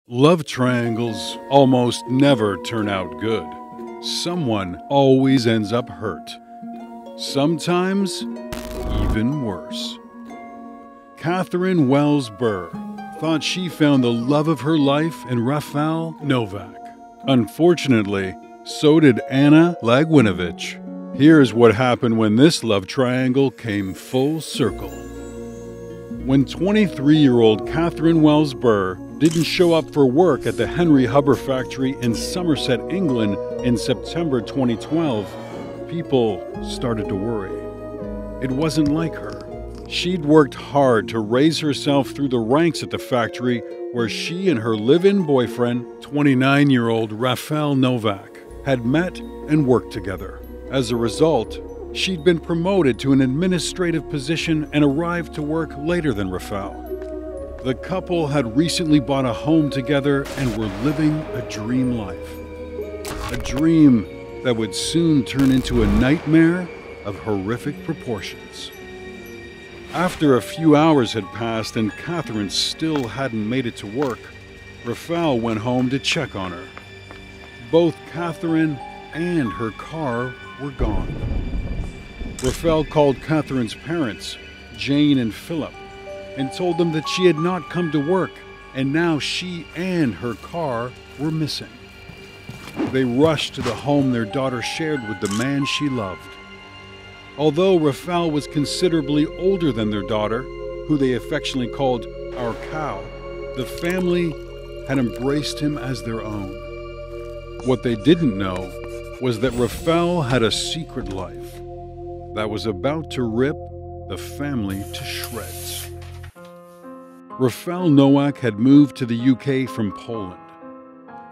Love triangles almost never turn out good. Someone always ends up hurt. Sometimes even worse. Catherine Wells-Burr thought she found the love of her life in Rafal Novak. Unfortunately, so did Anna Lagwinovich. Here's what happened when this love triangle came full circle. When 23-year-old Catherine Wells-Burr didn't show up for work at the Henry Huber factory in Somerset, England in September 2012, people started to worry. It wasn't like her. She'd worked hard to raise herself through the ranks at the factory where she and her live-in boyfriend, 29-year-old Rafal Novak, had met and worked together. As a result, she'd been promoted to an administrative position and arrived to work later than Rafal. The couple had recently bought a home together and were living a dream life. A dream that would soon turn into a nightmare of horrific proportions. After a few hours had passed and Catherine still hadn't made it to work, Rafal went home to check on her. Both Catherine and her car were gone. Rafal called Catherine's parents, Jane and Philip, and told them that she had not come to work, and now she and her car were missing. They rushed to the home their daughter shared with the man she loved. Although Rafal was considerably older than their daughter, who they affectionately called our cow, the family had embraced him as their own. What they didn't know was that Rafal had a secret life that was about to rip the family to shreds. Rafal Nowak had moved to the UK from Poland.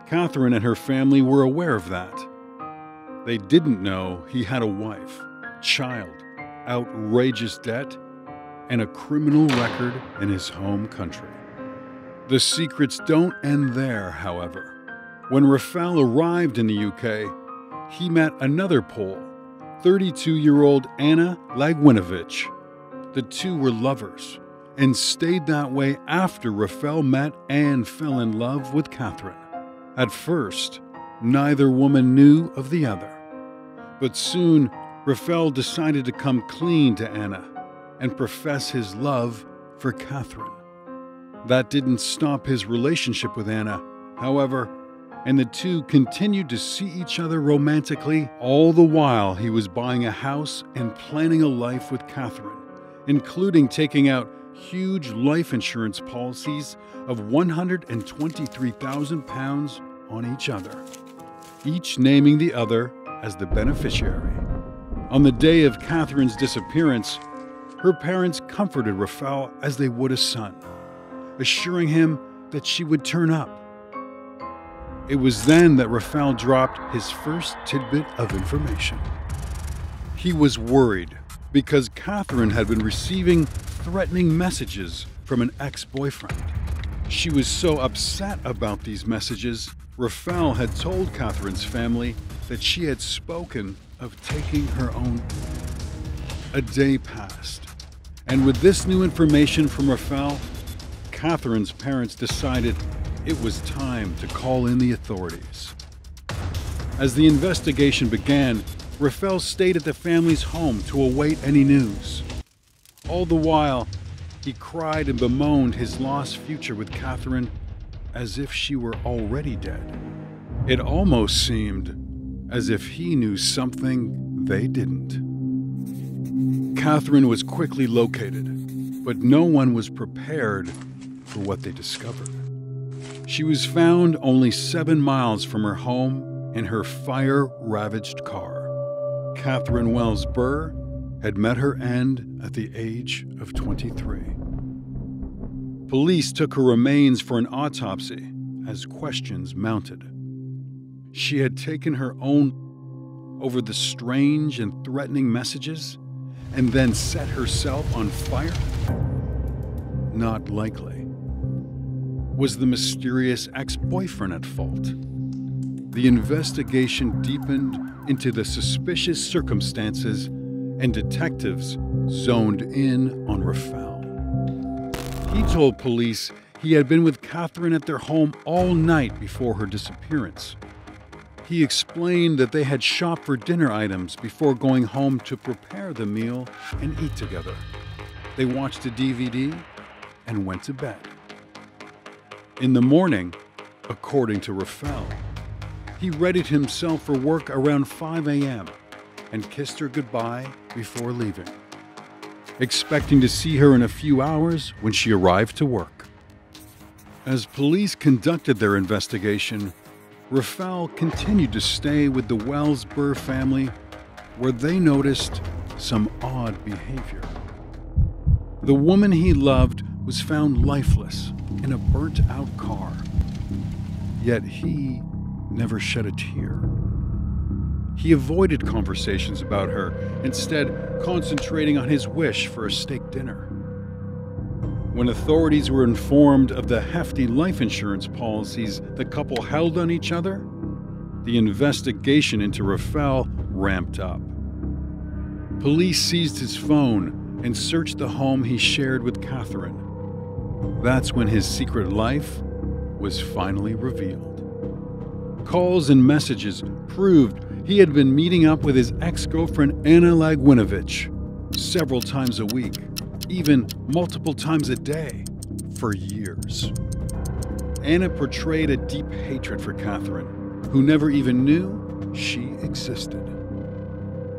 Catherine and her family were aware of that. They didn't know he had a wife, child, outrageous debt, and a criminal record in his home country. The secrets don't end there, however. When Rafal arrived in the UK, he met another Pole, 32-year-old Anna Lagwinovich. The two were lovers and stayed that way after Rafal met and fell in love with Catherine. At first, neither woman knew of the other. But soon, Rafal decided to come clean to Anna and profess his love for Catherine. That didn't stop his relationship with Anna, however, and the two continued to see each other romantically, all the while he was buying a house and planning a life with Catherine, including taking out huge life insurance policies of £123,000 on each other, each naming the other as the beneficiary. On the day of Catherine's disappearance, her parents comforted Rafal as they would a son, assuring him that she would turn up. It was then that Rafal dropped his first tidbit of information. He was worried because Catherine had been receiving threatening messages from an ex-boyfriend. She was so upset about these messages, Rafal had told Catherine's family that she had spoken of taking her own. A day passed, and with this new information from Rafal, Catherine's parents decided it was time to call in the authorities. As the investigation began, Rafal stayed at the family's home to await any news. All the while, he cried and bemoaned his lost future with Catherine as if she were already dead. It almost seemed as if he knew something they didn't. Catherine was quickly located, but no one was prepared for what they discovered. She was found only 7 miles from her home in her fire-ravaged car. Catherine Wells-Burr had met her end at the age of 23. Police took her remains for an autopsy as questions mounted. She had taken her own over the strange and threatening messages and then set herself on fire? Not likely. Was the mysterious ex-boyfriend at fault? The investigation deepened into the suspicious circumstances, and detectives zoned in on Rafal. He told police he had been with Catherine at their home all night before her disappearance. He explained that they had shopped for dinner items before going home to prepare the meal and eat together. They watched a DVD and went to bed. In the morning, according to Rafael, he readied himself for work around 5 a.m. and kissed her goodbye before leaving, expecting to see her in a few hours when she arrived to work. As police conducted their investigation, Rafael continued to stay with the Wells-Burr family, where they noticed some odd behavior. The woman he loved was found lifeless in a burnt-out car, yet he never shed a tear. He avoided conversations about her, instead concentrating on his wish for a steak dinner. When authorities were informed of the hefty life insurance policies the couple held on each other, the investigation into Rafael ramped up. Police seized his phone and searched the home he shared with Catherine. That's when his secret life was finally revealed. Calls and messages proved he had been meeting up with his ex-girlfriend Anna Lagwinovich several times a week, even multiple times a day, for years. Anna portrayed a deep hatred for Catherine, who never even knew she existed.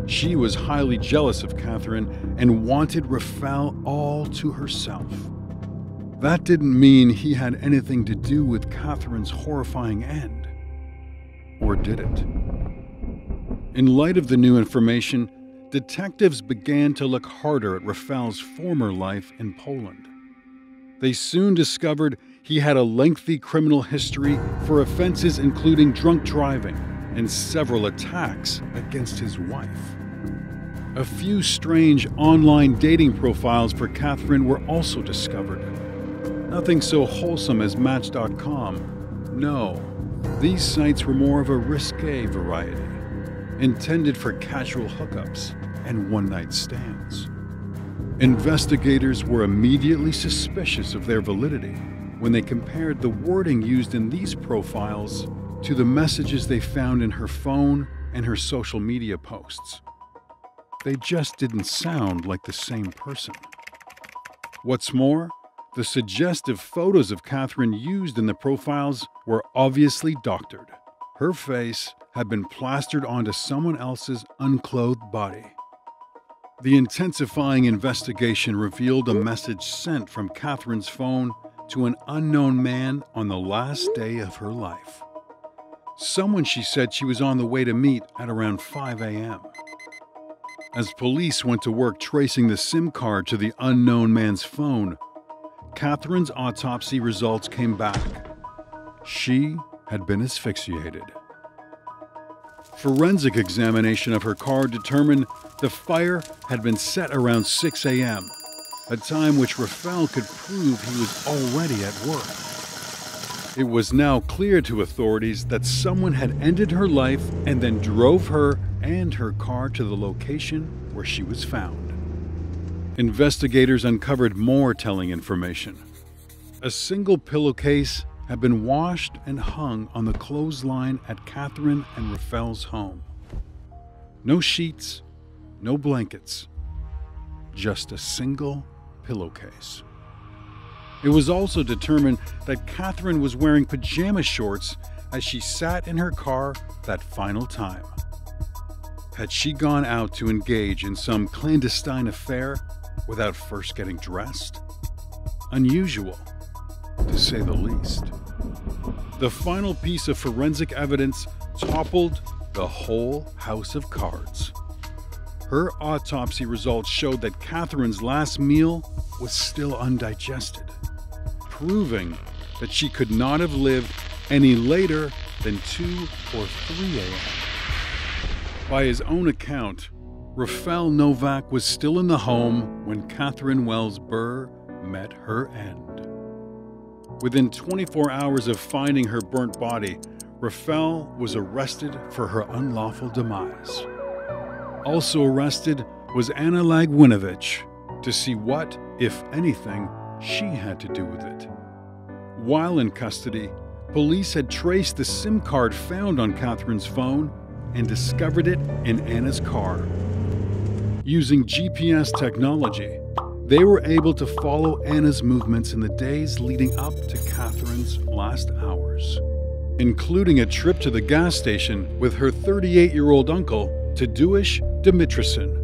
She was highly jealous of Catherine and wanted Rafael all to herself. That didn't mean he had anything to do with Catherine's horrifying end. Or did it? In light of the new information, detectives began to look harder at Rafael's former life in Poland. They soon discovered he had a lengthy criminal history for offenses including drunk driving and several attacks against his wife. A few strange online dating profiles for Catherine were also discovered. Nothing so wholesome as Match.com. No, these sites were more of a risque variety, intended for casual hookups and one-night stands. Investigators were immediately suspicious of their validity when they compared the wording used in these profiles to the messages they found in her phone and her social media posts. They just didn't sound like the same person. What's more, the suggestive photos of Catherine used in the profiles were obviously doctored. Her face had been plastered onto someone else's unclothed body. The intensifying investigation revealed a message sent from Catherine's phone to an unknown man on the last day of her life. Someone she said she was on the way to meet at around 5 a.m. As police went to work tracing the SIM card to the unknown man's phone, Catherine's autopsy results came back. She had been asphyxiated. Forensic examination of her car determined the fire had been set around 6 a.m., a time which Rafael could prove he was already at work. It was now clear to authorities that someone had ended her life and then drove her and her car to the location where she was found. Investigators uncovered more telling information. A single pillowcase had been washed and hung on the clothesline at Catherine and Rafael's home. No sheets, no blankets, just a single pillowcase. It was also determined that Catherine was wearing pajama shorts as she sat in her car that final time. Had she gone out to engage in some clandestine affair without first getting dressed? Unusual, to say the least. The final piece of forensic evidence toppled the whole house of cards. Her autopsy results showed that Catherine's last meal was still undigested, proving that she could not have lived any later than 2 or 3 a.m. By his own account, Rafael Novak was still in the home when Catherine Wells-Burr met her end. Within 24 hours of finding her burnt body, Rafael was arrested for her unlawful demise. Also arrested was Anna Lagwinovich to see what, if anything, she had to do with it. While in custody, police had traced the SIM card found on Catherine's phone and discovered it in Anna's car. Using GPS technology, they were able to follow Anna's movements in the days leading up to Catherine's last hours, including a trip to the gas station with her 38-year-old uncle, Tadeusz Dimitrison,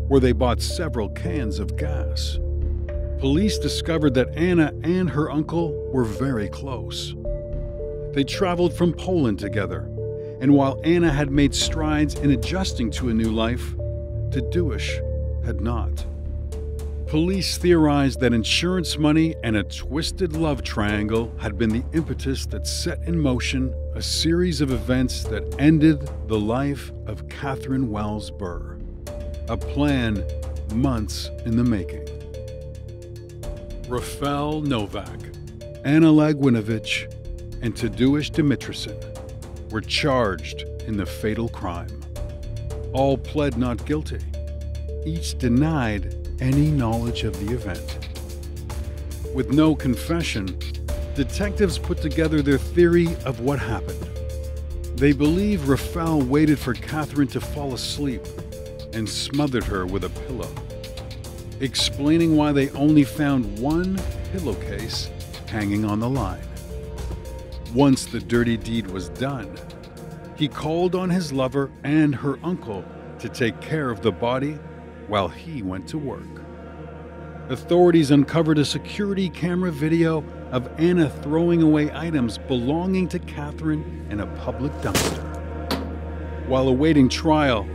where they bought several cans of gas. Police discovered that Anna and her uncle were very close. They traveled from Poland together, and while Anna had made strides in adjusting to a new life, Tadeusz had not. Police theorized that insurance money and a twisted love triangle had been the impetus that set in motion a series of events that ended the life of Catherine Wells-Burr, a plan months in the making. Rafael Novak, Anna Lagwinovich, and Tadeusz Dimitrison were charged in the fatal crime. All pled not guilty. Each denied any knowledge of the event. With no confession, detectives put together their theory of what happened. They believe Rafael waited for Catherine to fall asleep and smothered her with a pillow, explaining why they only found one pillowcase hanging on the line. Once the dirty deed was done, he called on his lover and her uncle to take care of the body while he went to work. Authorities uncovered a security camera video of Anna throwing away items belonging to Catherine in a public dumpster. While awaiting trial,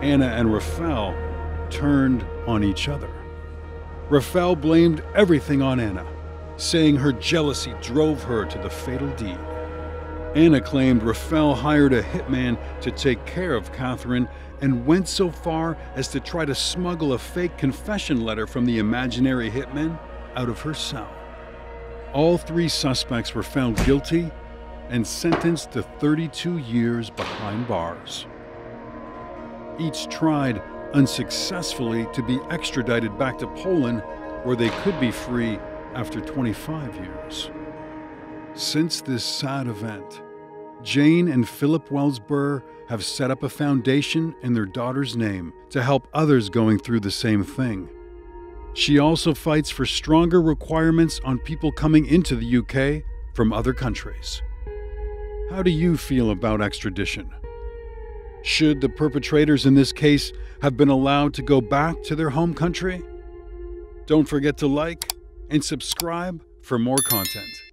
Anna and Rafael turned on each other. Rafael blamed everything on Anna, saying her jealousy drove her to the fatal deed. Anna claimed Rafael hired a hitman to take care of Catherine and went so far as to try to smuggle a fake confession letter from the imaginary hitman out of her cell. All three suspects were found guilty and sentenced to 32 years behind bars. Each tried unsuccessfully to be extradited back to Poland, where they could be free after 25 years. Since this sad event, Jane and Philip Wells-Burr have set up a foundation in their daughter's name to help others going through the same thing. She also fights for stronger requirements on people coming into the UK from other countries. How do you feel about extradition? Should the perpetrators in this case have been allowed to go back to their home country? Don't forget to like and subscribe for more content.